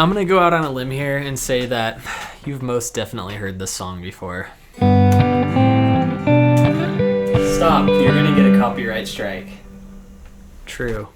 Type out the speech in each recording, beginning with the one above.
I'm gonna go out on a limb here and say that you've most definitely heard this song before. Stop, you're gonna get a copyright strike. True.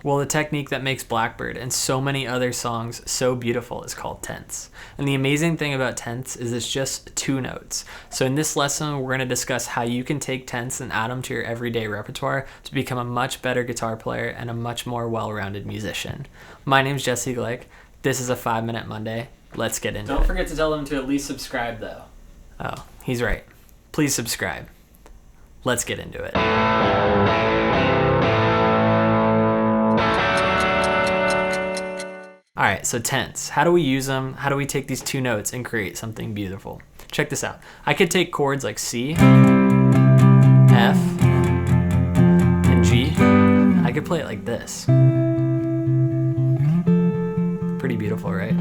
Well, the technique that makes Blackbird and so many other songs so beautiful is called tenths. And the amazing thing about tenths is it's just 2 notes. So in this lesson, we're going to discuss how you can take tenths and add them to your everyday repertoire to become a much better guitar player and a much more well-rounded musician. My name's Jesse Glick. This is a 5-Minute Monday. Let's get into it. Don't forget to tell them to at least subscribe, though. Oh, he's right. Please subscribe. Let's get into it. All right, so tenths. How do we use them? How do we take these 2 notes and create something beautiful? Check this out. I could take chords like C, F, and G. I could play it like this. Pretty beautiful, right?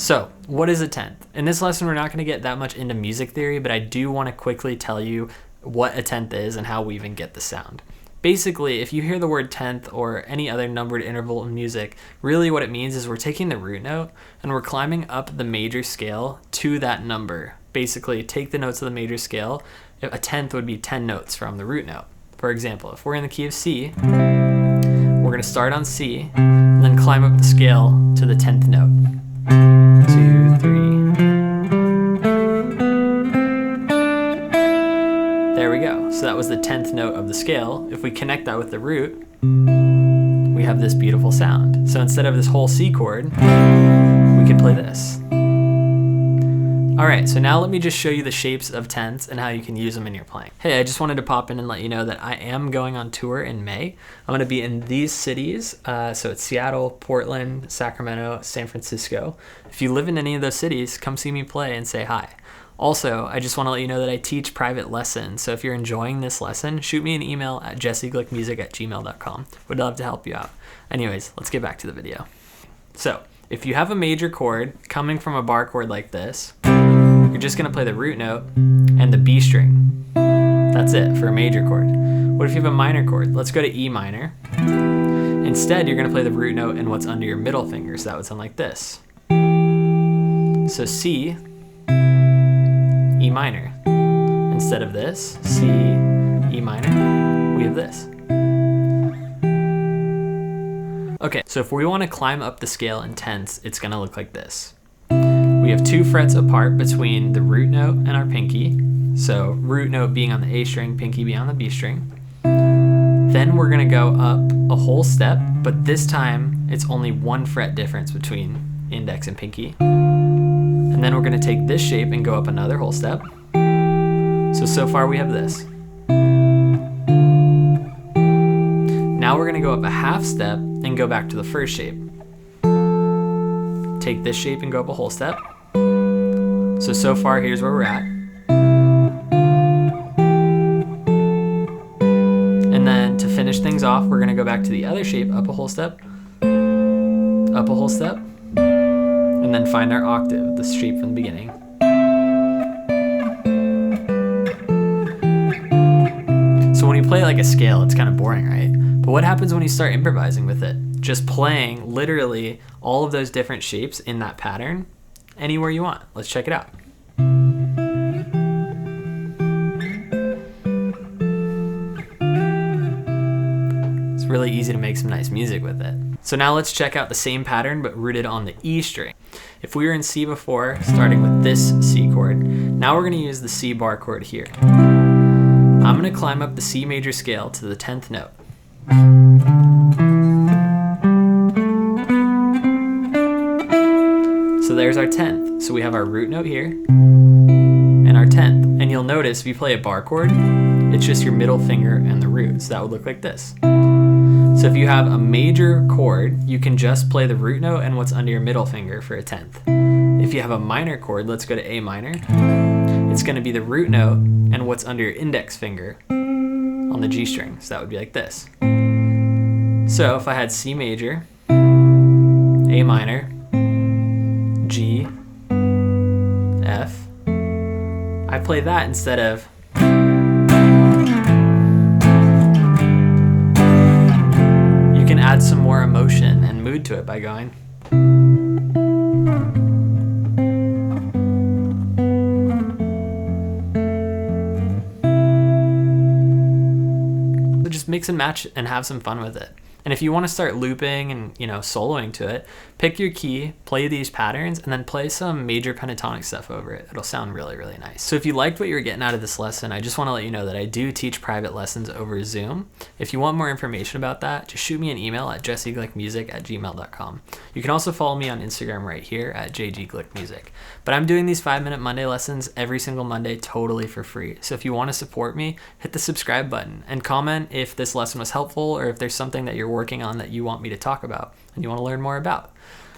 So, what is a tenth? In this lesson, we're not going to get that much into music theory, but I do want to quickly tell you what a tenth is and how we even get the sound. Basically, if you hear the word tenth or any other numbered interval in music, really what it means is we're taking the root note and we're climbing up the major scale to that number. Basically, take the notes of the major scale. A tenth would be 10 notes from the root note. For example, if we're in the key of C, we're going to start on C and then climb up the scale to the 10th note. 2, 3. There we go. So that was the 10th note of the scale. If we connect that with the root, we have this beautiful sound. So instead of this whole C chord, we could play this. All right, so now let me just show you the shapes of tenths and how you can use them in your playing. Hey, I just wanted to pop in and let you know that I am going on tour in May. I'm gonna be in these cities. So it's Seattle, Portland, Sacramento, San Francisco. If you live in any of those cities, come see me play and say hi. Also, I just want to let you know that I teach private lessons, so if you're enjoying this lesson, shoot me an email at jesseglickmusic@gmail.com. Would love to help you out. Anyways, let's get back to the video. So, if you have a major chord coming from a bar chord like this, you're just going to play the root note and the B string. That's it for a major chord. What if you have a minor chord? Let's go to E minor. Instead, you're going to play the root note and what's under your middle finger, so that would sound like this. So C, E minor. Instead of this, C, E minor, we have this. Okay, so if we want to climb up the scale in tenths, it's going to look like this. We have 2 frets apart between the root note and our pinky. So root note being on the A string, pinky being on the B string. Then we're going to go up a whole step, but this time it's only 1 fret difference between index and pinky. And then we're going to take this shape and go up another whole step. So far we have this. Now we're going to go up a half step and go back to the first shape. Take this shape and go up a whole step. So far here's where we're at. And then to finish things off, we're going to go back to the other shape, up a whole step, up a whole step, and then find our octave, the shape from the beginning. So when you play like a scale, it's kind of boring, right? But what happens when you start improvising with it? Just playing literally all of those different shapes in that pattern anywhere you want. Let's check it out. It's really easy to make some nice music with it. So now let's check out the same pattern but rooted on the E string. If we were in C before, starting with this C chord, now we're going to use the C bar chord here. I'm going to climb up the C major scale to the 10th note. So there's our 10th. So we have our root note here and our 10th. And you'll notice if you play a bar chord, it's just your middle finger and the root. So that would look like this. So if you have a major chord, you can just play the root note and what's under your middle finger for a 10th. If you have a minor chord, let's go to A minor. It's going to be the root note and what's under your index finger on the G string. So that would be like this. So if I had C major, A minor, G, F, I play that instead of you can add some more emotion and mood into it by going. So just mix and match and have some fun with it. And if you want to start looping and, soloing to it, pick your key, play these patterns, and then play some major pentatonic stuff over it. It'll sound really, really nice. So if you liked what you were getting out of this lesson, I just want to let you know that I do teach private lessons over Zoom. If you want more information about that, just shoot me an email at jesseglickmusic@gmail.com. You can also follow me on Instagram right here at jgglickmusic. But I'm doing these 5-minute Monday lessons every single Monday totally for free. So if you want to support me, hit the subscribe button and comment if this lesson was helpful or if there's something that you're working on that you want me to talk about and you want to learn more about.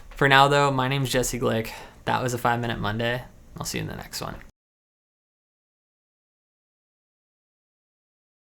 For now though, my name's Jesse Glick. That was a 5-minute Monday. I'll see you in the next one.